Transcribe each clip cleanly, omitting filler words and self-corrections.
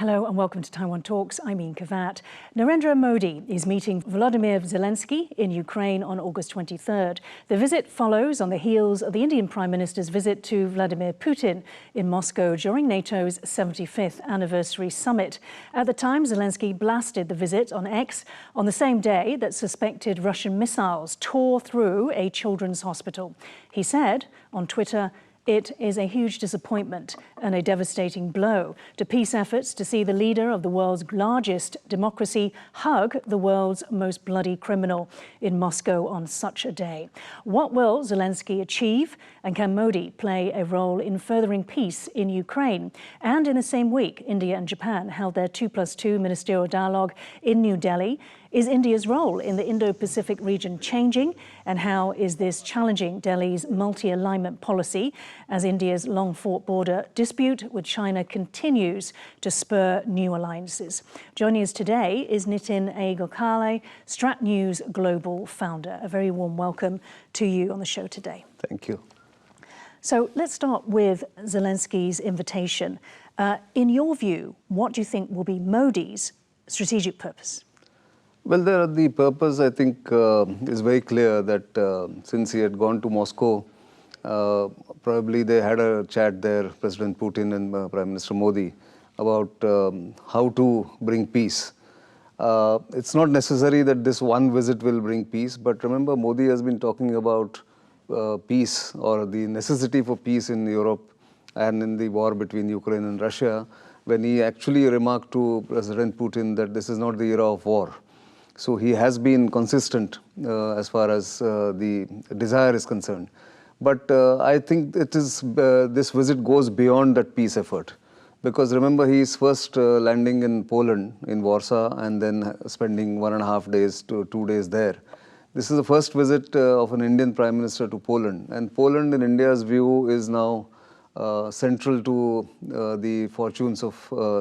Hello and welcome to Taiwan Talks. I'm Ian Kavat. Narendra Modi is meeting Volodymyr Zelenskyy in Ukraine on August 23rd. The visit follows on the heels of the Indian Prime Minister's visit to Vladimir Putin in Moscow during NATO's 75th anniversary summit. At the time, Zelenskyy blasted the visit on X on the same day that suspected Russian missiles tore through a children's hospital. He said on Twitter, "It is a huge disappointment and a devastating blow to peace efforts to see the leader of the world's largest democracy hug the world's most bloody criminal in Moscow on such a day." What will Zelenskyy achieve, and can Modi play a role in furthering peace in Ukraine? And in the same week, India and Japan held their 2+2 ministerial dialogue in New Delhi. Is India's role in the Indo-Pacific region changing? And how is this challenging Delhi's multi-alignment policy as India's long-fought border dispute with China continues to spur new alliances? Joining us today is Nitin A. Gokhale, StratNewsGlobal Founder. A very warm welcome to you on the show today. Thank you. So let's start with Zelenskyy's invitation. In your view, what do you think will be Modi's strategic purpose? Well, the purpose, I think, is very clear that since he had gone to Moscow, probably they had a chat there, President Putin and Prime Minister Modi, about how to bring peace. It's not necessary that this one visit will bring peace, but remember, Modi has been talking about peace or the necessity for peace in Europe and in the war between Ukraine and Russia, when he actually remarked to President Putin that this is not the era of war. So he has been consistent as far as the desire is concerned. But I think it is this visit goes beyond that peace effort. Because remember, he is first landing in Poland, in Warsaw, and then spending 1.5 days to 2 days there. This is the first visit of an Indian Prime Minister to Poland. And Poland, in India's view, is now central to the fortunes of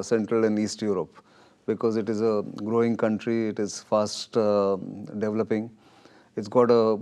Central and East Europe, because it is a growing country, it is fast developing, it's got a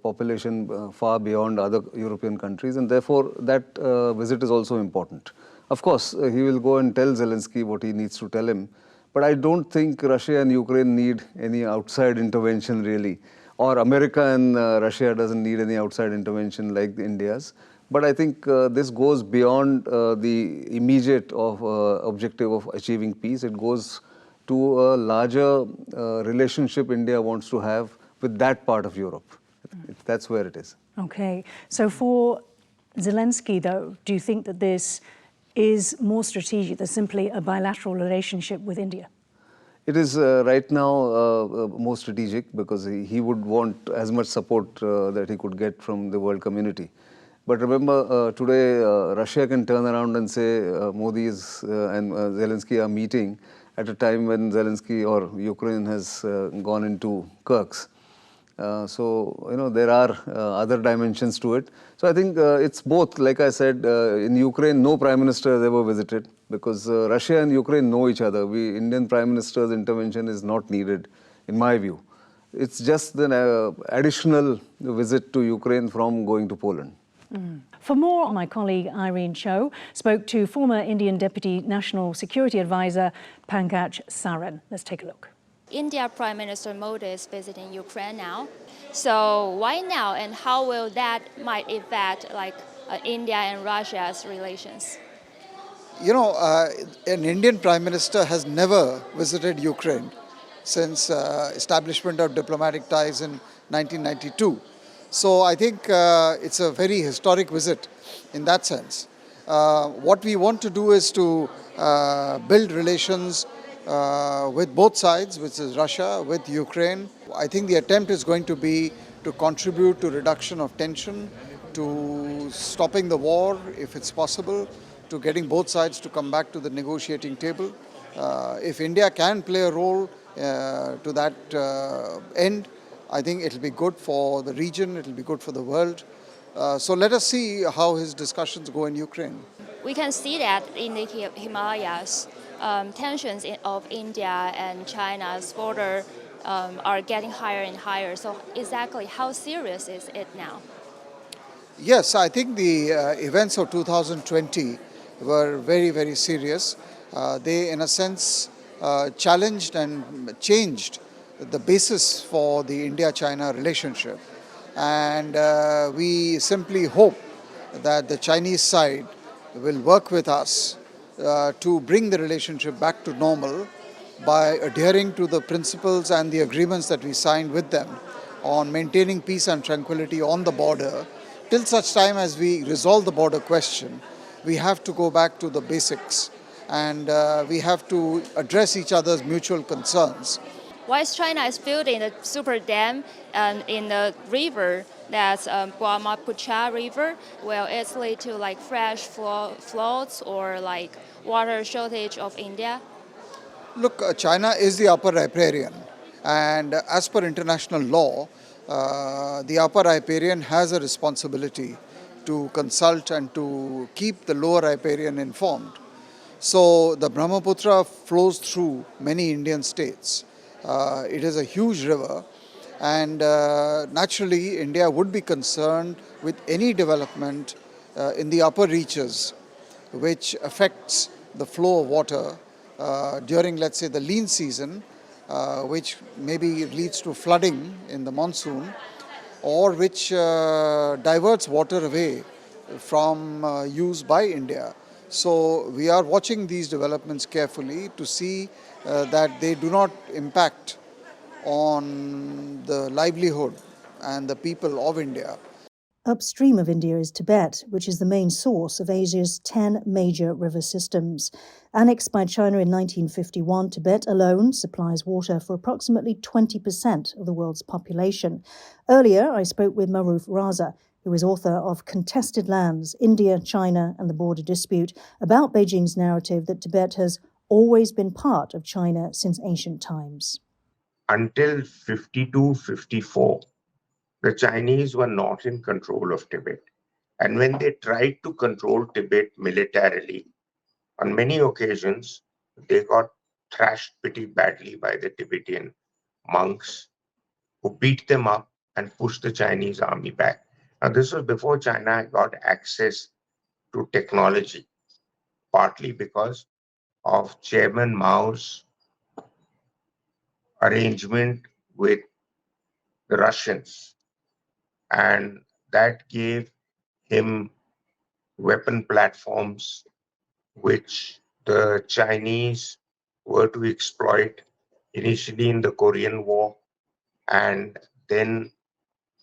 population far beyond other European countries, and therefore that visit is also important. Of course, he will go and tell Zelenskyy what he needs to tell him, but I don't think Russia and Ukraine need any outside intervention really, or America and Russia doesn't need any outside intervention like India's. But I think this goes beyond the immediate objective of achieving peace. It goes to a larger relationship India wants to have with that part of Europe. That's where it is. Okay. So for Zelenskyy, though, do you think that this is more strategic than simply a bilateral relationship with India? It is right now more strategic because he would want as much support that he could get from the world community. But remember, today Russia can turn around and say Modi and Zelenskyy are meeting at a time when Zelenskyy or Ukraine has gone into Kirks. So, you know, there are other dimensions to it. So I think it's both. Like I said, in Ukraine, no prime minister has ever visited because Russia and Ukraine know each other. Indian prime minister's intervention is not needed, in my view. It's just an additional visit to Ukraine from going to Poland. For more, my colleague Irene Cho spoke to former Indian Deputy National Security Advisor Pankaj SARAN. Let's take a look. India Prime Minister Modi is visiting Ukraine now. So why now, and how will that might affect India and Russia's relations? You know, an Indian Prime Minister has never visited Ukraine since establishment of diplomatic ties in 1992. So I think it's a very historic visit in that sense. What we want to do is to build relations with both sides, which is Russia, with Ukraine. I think the attempt is going to be to contribute to reduction of tension, to stopping the war if it's possible, to getting both sides to come back to the negotiating table. If India can play a role to that end, I think it'll be good for the region, it'll be good for the world. So let us see how his discussions go in Ukraine. We can see that in the Himalayas, tensions of India and China's border are getting higher and higher. So exactly how serious is it now? Yes, I think the events of 2020 were very, very serious. They, in a sense, challenged and changed the basis for the India-China relationship. And we simply hope that the Chinese side will work with us to bring the relationship back to normal by adhering to the principles and the agreements that we signed with them on maintaining peace and tranquility on the border. Till such time as we resolve the border question, we have to go back to the basics, and we have to address each other's mutual concerns. Why is China is building a super dam in the river that's Brahmaputra River? Well, it's lead to like fresh floods or like water shortage of India. Look, China is the upper riparian, and as per international law, the upper riparian has a responsibility to consult and to keep the lower riparian informed. So the Brahmaputra flows through many Indian states. It is a huge river, and naturally India would be concerned with any development in the upper reaches which affects the flow of water during, let's say, the lean season, which maybe leads to flooding in the monsoon, or which diverts water away from use by India. So we are watching these developments carefully to see that they do not impact on the livelihood and the people of India. Upstream of India is Tibet, which is the main source of Asia's 10 major river systems. Annexed by China in 1951, Tibet alone supplies water for approximately 20% of the world's population. Earlier, I spoke with Maroof Raza, who is author of Contested Lands, India, China and the Border Dispute, about Beijing's narrative that Tibet has always been part of China since ancient times. Until 52-54, the Chinese were not in control of Tibet. And when they tried to control Tibet militarily, on many occasions, they got thrashed pretty badly by the Tibetan monks, who beat them up and pushed the Chinese army back. Now, this was before China got access to technology, partly because of Chairman Mao's arrangement with the Russians. And that gave him weapon platforms which the Chinese were to exploit initially in the Korean War, and then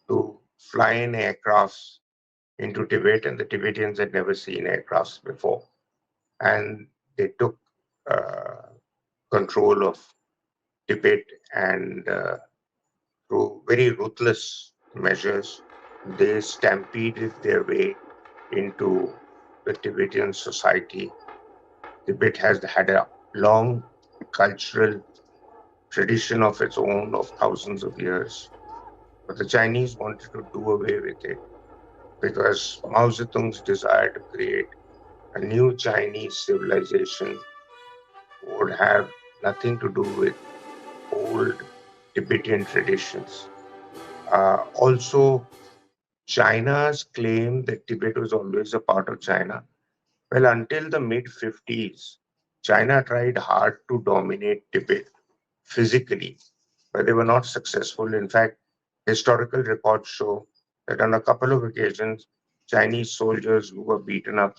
to fly in aircrafts into Tibet, and the Tibetans had never seen aircrafts before. And they took control of Tibet, and through very ruthless measures, they stampeded their way into the Tibetan society. Tibet has had a long cultural tradition of its own of thousands of years. But the Chinese wanted to do away with it because Mao Zedong's desire to create a new Chinese civilization would have nothing to do with old Tibetan traditions. Also, China's claim that Tibet was always a part of China. Well, until the mid-50s, China tried hard to dominate Tibet physically, but they were not successful. In fact, historical records show that on a couple of occasions, Chinese soldiers who were beaten up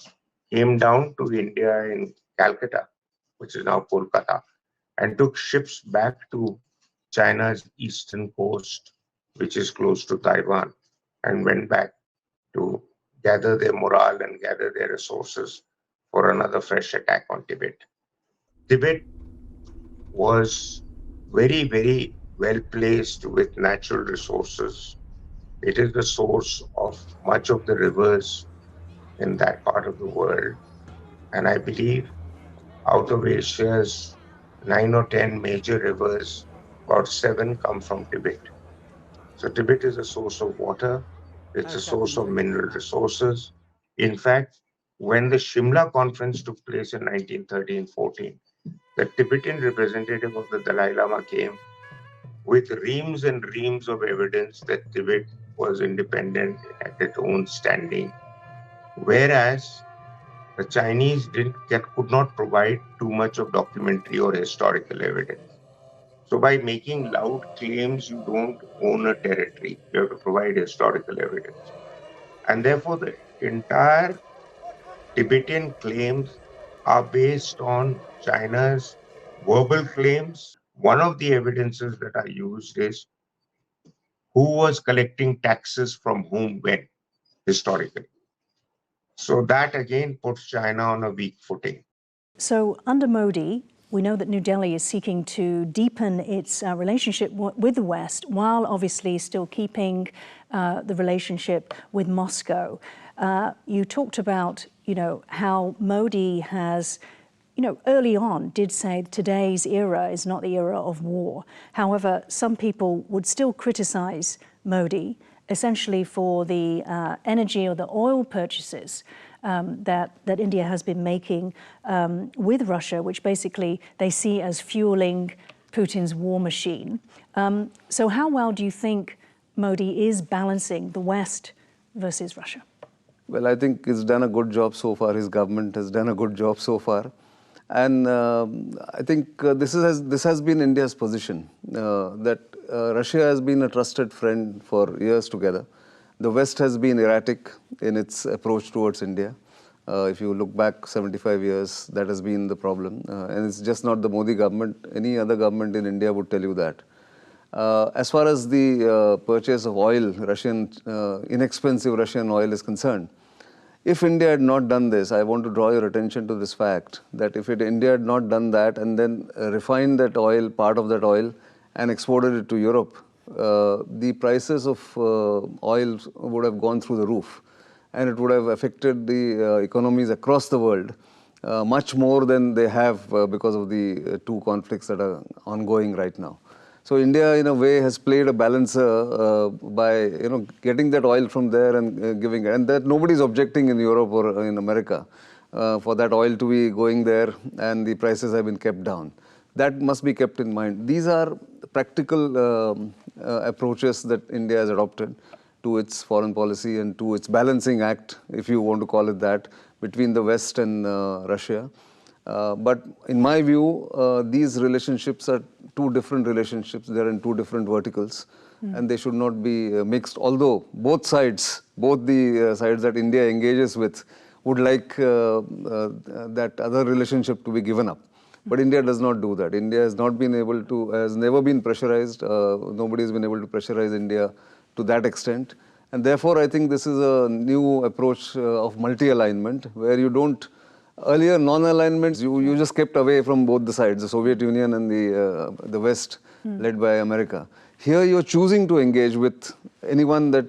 came down to India in Calcutta, which is now Kolkata, and took ships back to China's eastern coast, which is close to Taiwan, and went back to gather their morale and gather their resources for another fresh attack on Tibet. Tibet was very, very well placed with natural resources. It is the source of much of the rivers in that part of the world. And I believe out of Asia's 9 or 10 major rivers, about 7 come from Tibet. So Tibet is a source of water. It's a source of mineral resources. In fact, when the Shimla conference took place in 1913-14, the Tibetan representative of the Dalai Lama came with reams and reams of evidence that Tibet was independent at its own standing, whereas The Chinese could not provide too much of documentary or historical evidence. So by making loud claims, you don't own a territory. You have to provide historical evidence. And therefore, the entire Tibetan claims are based on China's verbal claims. One of the evidences that are used is who was collecting taxes from whom when, historically. So that again puts China on a weak footing. So under Modi, we know that New Delhi is seeking to deepen its relationship with the West, while obviously still keeping the relationship with Moscow. You talked about, how Modi has, early on did say today's era is not the era of war. However, some people would still criticize Modi essentially for the energy or the oil purchases that India has been making with Russia, which basically they see as fueling Putin's war machine. So how well do you think Modi is balancing the West versus Russia? Well, I think he's done a good job so far. His government has done a good job so far. And I think this has been India's position, that Russia has been a trusted friend for years together. The West has been erratic in its approach towards India. If you look back 75 years, that has been the problem. And it's just not the Modi government. Any other government in India would tell you that. As far as the purchase of oil, inexpensive Russian oil is concerned, if India had not done this, I want to draw your attention to this fact that if India had not done that and then refined that oil, part of that oil, and exported it to Europe, the prices of oil would have gone through the roof, and it would have affected the economies across the world much more than they have because of the two conflicts that are ongoing right now. So India, in a way, has played a balancer by getting that oil from there and giving it, and that nobody is objecting in Europe or in America for that oil to be going there, and the prices have been kept down. That must be kept in mind. These are practical approaches that India has adopted to its foreign policy and to its balancing act, if you want to call it that, between the West and Russia. But in my view, these relationships are two different relationships. They're in two different verticals, and they should not be mixed. Although both the sides that India engages with would like that other relationship to be given up. But India does not do that. India has not been able to, has never been pressurized. Nobody has been able to pressurize India to that extent. And therefore, I think this is a new approach of multi-alignment, where you don't. Earlier, non-alignments, you just kept away from both the sides, the Soviet Union and the West, led by America. Here, you're choosing to engage with anyone that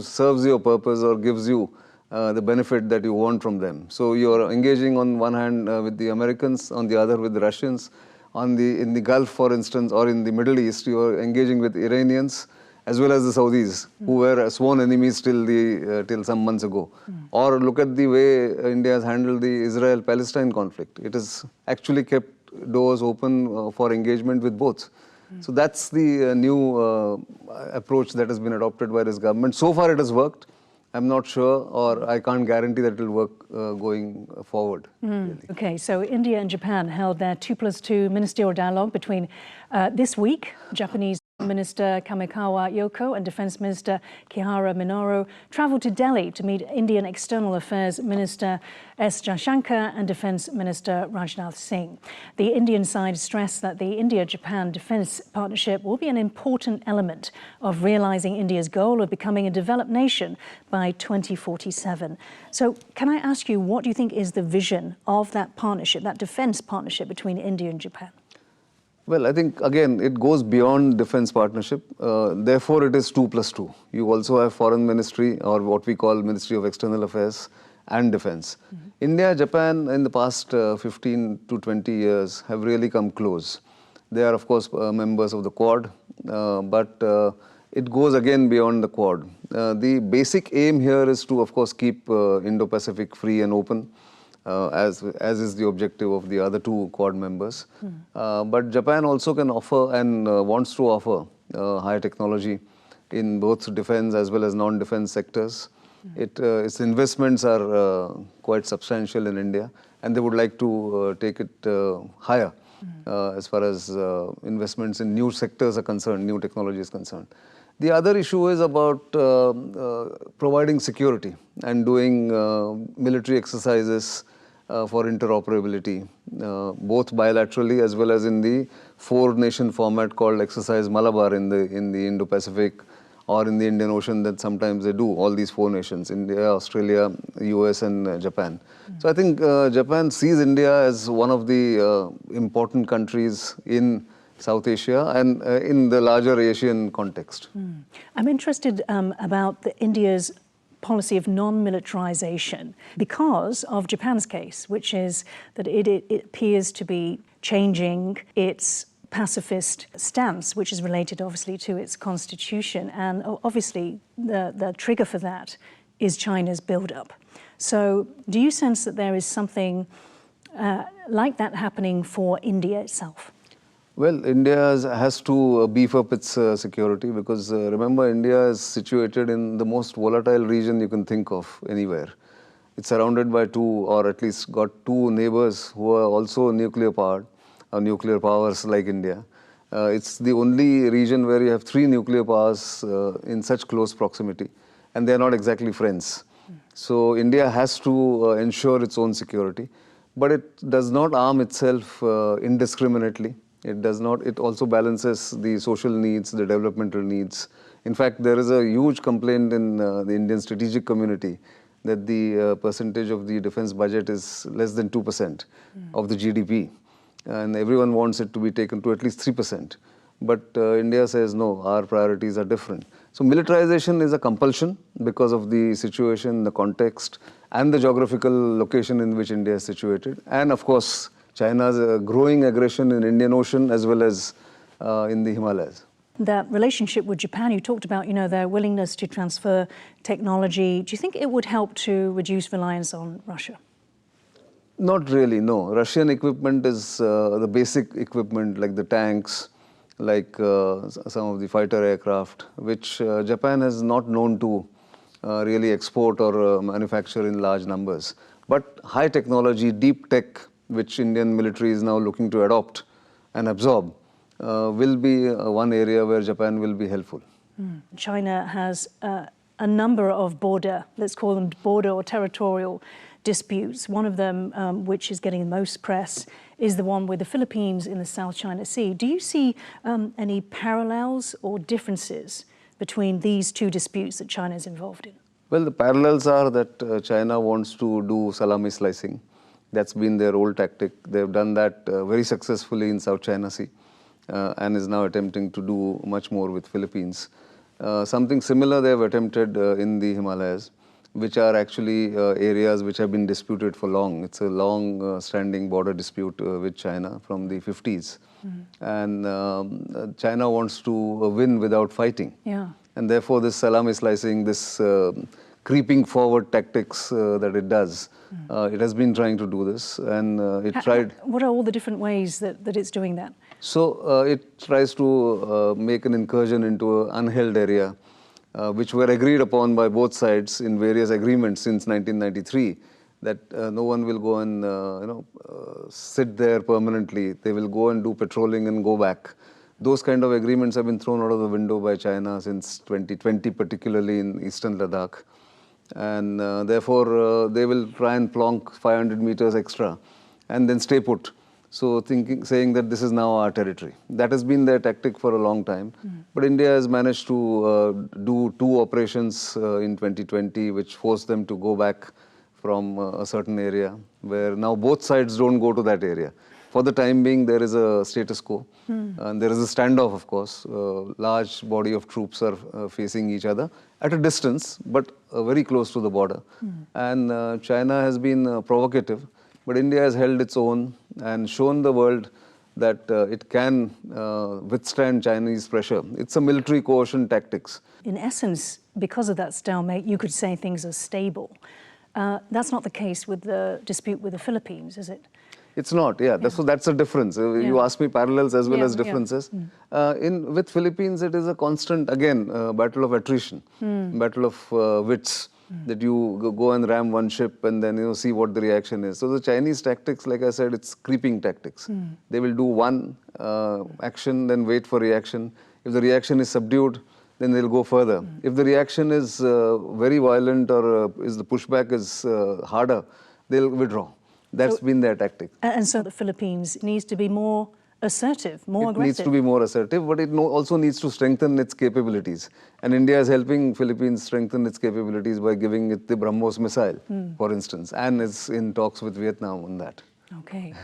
serves your purpose or gives you the benefit that you want from them. So you're engaging on one hand with the Americans, on the other with the Russians. In the Gulf, for instance, or in the Middle East, you're engaging with Iranians, as well as the Saudis, who were sworn enemies till some months ago. Or look at the way India has handled the Israel-Palestine conflict. It has actually kept doors open for engagement with both. So that's the new approach that has been adopted by this government. So far it has worked. I'm not sure, or I can't guarantee that it will work going forward. Really. Okay, so India and Japan held their 2+2 ministerial dialogue between this week. Japanese Minister Kamikawa Yoko and Defense Minister Kihara Minoru traveled to Delhi to meet Indian External Affairs Minister S. Jaishankar and Defense Minister Rajnath Singh. The Indian side stressed that the India-Japan defense partnership will be an important element of realizing India's goal of becoming a developed nation by 2047. So can I ask you, what do you think is the vision of that partnership, that defense partnership between India and Japan? Well, I think, again, it goes beyond defense partnership. Therefore, it is 2+2. You also have foreign ministry, or what we call Ministry of External Affairs and Defense. India, Japan, in the past 15 to 20 years, have really come close. They are, of course, members of the Quad, but it goes again beyond the Quad. The basic aim here is to, of course, keep Indo-Pacific free and open. As is the objective of the other two Quad members. But Japan also can offer and wants to offer higher technology in both defense as well as non-defense sectors. Its investments are quite substantial in India, and they would like to take it higher as far as investments in new sectors are concerned, new technology is concerned. The other issue is about providing security and doing military exercises for interoperability, both bilaterally as well as in the four-nation format called Exercise Malabar in the Indo-Pacific or in the Indian Ocean, that sometimes they do, all these four nations, India, Australia, US and Japan. So I think Japan sees India as one of the important countries in South Asia and in the larger Asian context. I'm interested about India's policy of non-militarization because of Japan's case, which is that it appears to be changing its pacifist stance, which is related obviously to its constitution. And obviously the trigger for that is China's build-up. So do you sense that there is something like that happening for India itself? Well, India has to beef up its security because remember, India is situated in the most volatile region you can think of anywhere. It's surrounded by two, or at least got two neighbors who are also nuclear powered, or nuclear powers like India. It's the only region where you have three nuclear powers in such close proximity, and they're not exactly friends. So India has to ensure its own security, but it does not arm itself indiscriminately. It does not. It also balances the social needs, the developmental needs. In fact, there is a huge complaint in the Indian strategic community that the percentage of the defense budget is less than 2% of the GDP. And everyone wants it to be taken to at least 3%. But India says, no, our priorities are different. So militarization is a compulsion because of the situation, the context, and the geographical location in which India is situated. And of course, China's growing aggression in Indian Ocean as well as in the Himalayas. That relationship with Japan, you talked about, their willingness to transfer technology. Do you think it would help to reduce reliance on Russia? Not really, no. Russian equipment is the basic equipment like the tanks, like some of the fighter aircraft, which Japan has not known to really export or manufacture in large numbers. But high technology, deep tech, which Indian military is now looking to adopt and absorb, will be one area where Japan will be helpful. China has a number of border, let's call them border or territorial disputes. One of them, which is getting the most press, is the one with the Philippines in the South China Sea. Do you see any parallels or differences between these two disputes that China is involved in? Well, the parallels are that China wants to do salami slicing. That's been their old tactic. They've done that very successfully in South China Sea and is now attempting to do much more with Philippines. Something similar they've attempted in the Himalayas, which are actually areas which have been disputed for long. It's a long-standing border dispute with China from the 50s. And China wants to win without fighting. Yeah. And therefore, this salami slicing, this creeping forward tactics that it does. It has been trying to do this, and it tried. What are all the different ways that it's doing that? So it tries to make an incursion into an unheld area, which were agreed upon by both sides in various agreements since 1993, that no one will go and sit there permanently. They will go and do patrolling and go back. Those kind of agreements have been thrown out of the window by China since 2020, particularly in eastern Ladakh. And therefore, they will try and plonk 500 meters extra and then stay put. So saying that this is now our territory. That has been their tactic for a long time. But India has managed to do two operations in 2020, which forced them to go back from a certain area, where now both sides don't go to that area. For the time being, there is a status quo. And there is a standoff, of course. Large body of troops are facing each other at a distance, but very close to the border. And China has been provocative, but India has held its own and shown the world that it can withstand Chinese pressure. It's a military coercion tactics. In essence, because of that stalemate, you could say things are stable. That's not the case with the dispute with the Philippines, is it? It's not, yeah. So that's a difference. You asked me parallels as well as differences. With Philippines, it is a constant, again, battle of attrition, battle of wits. that you go and ram one ship and then see what the reaction is. So the Chinese tactics, like I said, it's creeping tactics. They will do one action, then wait for reaction. If the reaction is subdued, then they'll go further. If the reaction is very violent or is the pushback is harder, they'll withdraw. That's been their tactic. And so the Philippines needs to be more assertive, more aggressive. It needs to be more assertive, but it also needs to strengthen its capabilities. And India is helping Philippines strengthen its capabilities by giving it the BrahMos missile, for instance, and is in talks with Vietnam on that. Okay.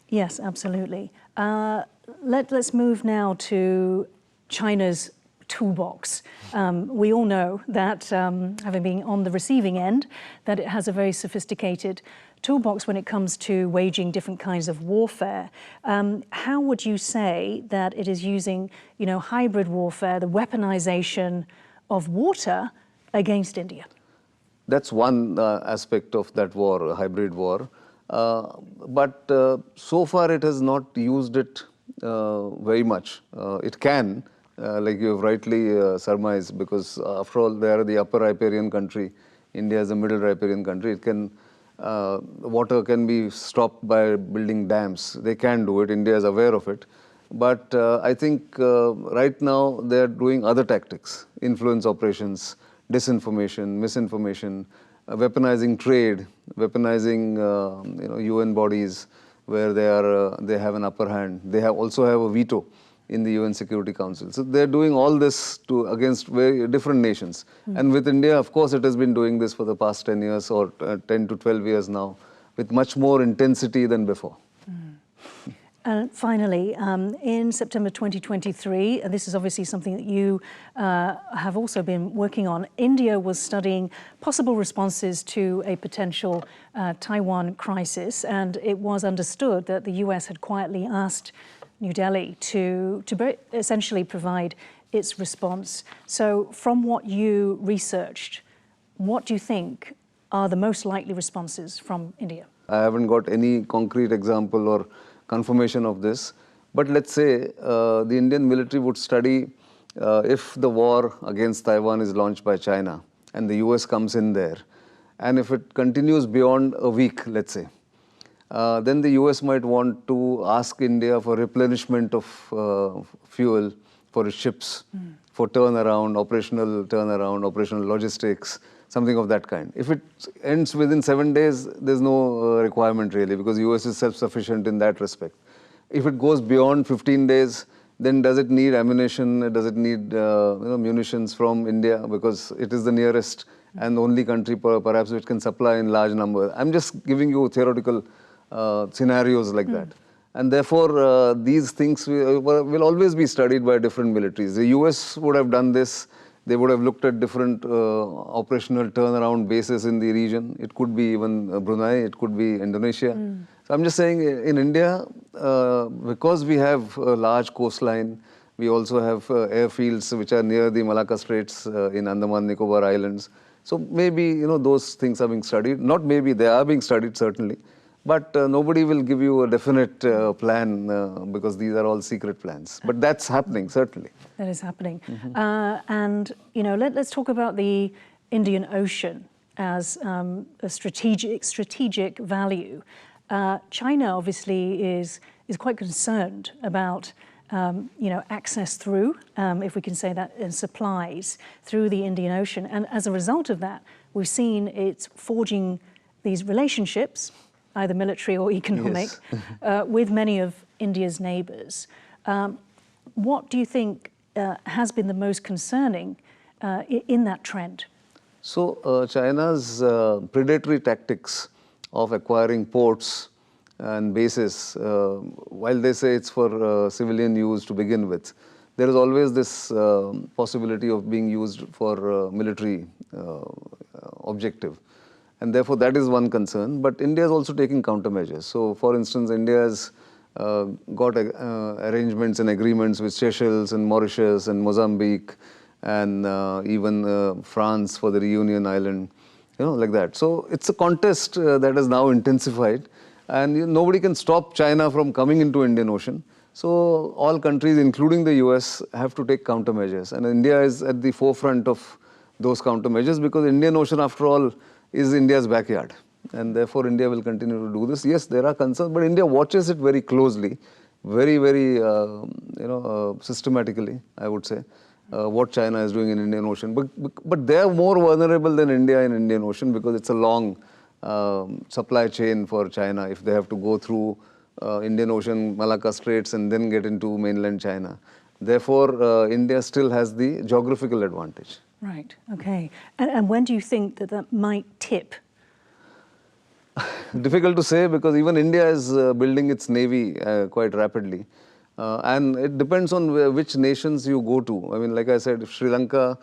Yes, absolutely. Let's move now to China's toolbox. We all know that, having been on the receiving end, that it has a very sophisticated toolbox when it comes to waging different kinds of warfare. How would you say that it is using, hybrid warfare, the weaponization of water against India? That's one aspect of that war, hybrid war. But so far it has not used it very much. It can, like you have rightly surmised, because after all, they are the upper riparian country. India is a middle riparian country. It can, water can be stopped by building dams. They can do it. India is aware of it. But I think right now they are doing other tactics: influence operations, disinformation, misinformation, weaponizing trade, weaponizing UN bodies where they have an upper hand. They also have a veto in the UN Security Council. So they're doing all this against very different nations. And with India, of course, it has been doing this for the past 10 years or 10 to 12 years now, with much more intensity than before. And finally, in September 2023, and this is obviously something that you have also been working on, India was studying possible responses to a potential Taiwan crisis, and it was understood that the US had quietly asked New Delhi to essentially provide its response. So from what you researched, what do you think are the most likely responses from India? I haven't got any concrete example or confirmation of this, but let's say the Indian military would study if the war against Taiwan is launched by China and the US comes in there, and if it continues beyond a week, let's say, then the US might want to ask India for replenishment of fuel for its ships, for turnaround, operational logistics, something of that kind. If it ends within 7 days, there's no requirement really, because US is self-sufficient in that respect. If it goes beyond 15 days, then does it need ammunition? Does it need munitions from India? Because it is the nearest and the only country perhaps which can supply in large numbers. I'm just giving you theoretical scenarios like that. And therefore, these things will always be studied by different militaries. The US would have done this. They would have looked at different operational turnaround bases in the region. It could be even Brunei, it could be Indonesia. So I'm just saying, in India, because we have a large coastline, we also have airfields which are near the Malacca Straits in Andaman Nicobar Islands. So maybe, those things are being studied. Not maybe, they are being studied certainly. But nobody will give you a definite plan because these are all secret plans. But that's happening, certainly. That is happening. And, let's talk about the Indian Ocean as a strategic value. China obviously is quite concerned about access through, if we can say that, and supplies through the Indian Ocean. And as a result of that, we've seen it's forging these relationships, either military or economic, yes. With many of India's neighbors. What do you think has been the most concerning in that trend? So China's predatory tactics of acquiring ports and bases, while they say it's for civilian use to begin with, there is always this possibility of being used for military objective. And therefore, that is one concern. But India is also taking countermeasures. So, for instance, India has got arrangements and agreements with Seychelles and Mauritius and Mozambique and even France for the Reunion Island, like that. So, it's a contest that has now intensified. And nobody can stop China from coming into Indian Ocean. So, all countries, including the US, have to take countermeasures. And India is at the forefront of those countermeasures, because Indian Ocean, after all, is India's backyard. And therefore, India will continue to do this. Yes, there are concerns, but India watches it very closely, very, very, systematically, I would say, what China is doing in Indian Ocean. But they are more vulnerable than India in Indian Ocean, because it's a long supply chain for China if they have to go through Indian Ocean, Malacca Straits, and then get into mainland China. Therefore, India still has the geographical advantage. Right, okay. And when do you think that might tip? Difficult to say, because even India is building its navy quite rapidly. And it depends on which nations you go to. I mean, like I said, Sri Lanka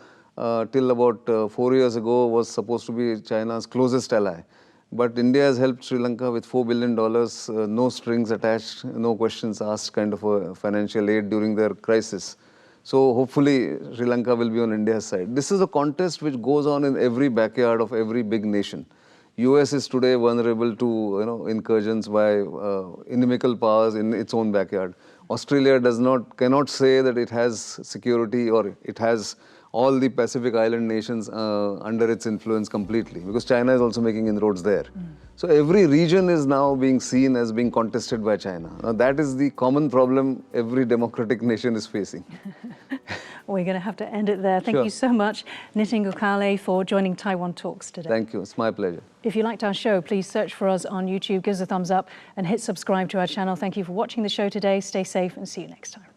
till about 4 years ago was supposed to be China's closest ally. But India has helped Sri Lanka with $4 billion, no strings attached, no questions asked kind of a financial aid during their crisis. So hopefully Sri Lanka will be on India's side. This is a contest which goes on in every backyard of every big nation. US is today vulnerable to incursions by inimical powers in its own backyard. Australia cannot say that it has security or it has all the Pacific Island nations under its influence completely, because China is also making inroads there. So every region is now being seen as being contested by China. Now that is the common problem every democratic nation is facing. We're going to have to end it there. Thank you so much, Nitin Gokhale, for joining Taiwan Talks today. Thank you. It's my pleasure. If you liked our show, please search for us on YouTube, give us a thumbs up, and hit subscribe to our channel. Thank you for watching the show today. Stay safe and see you next time.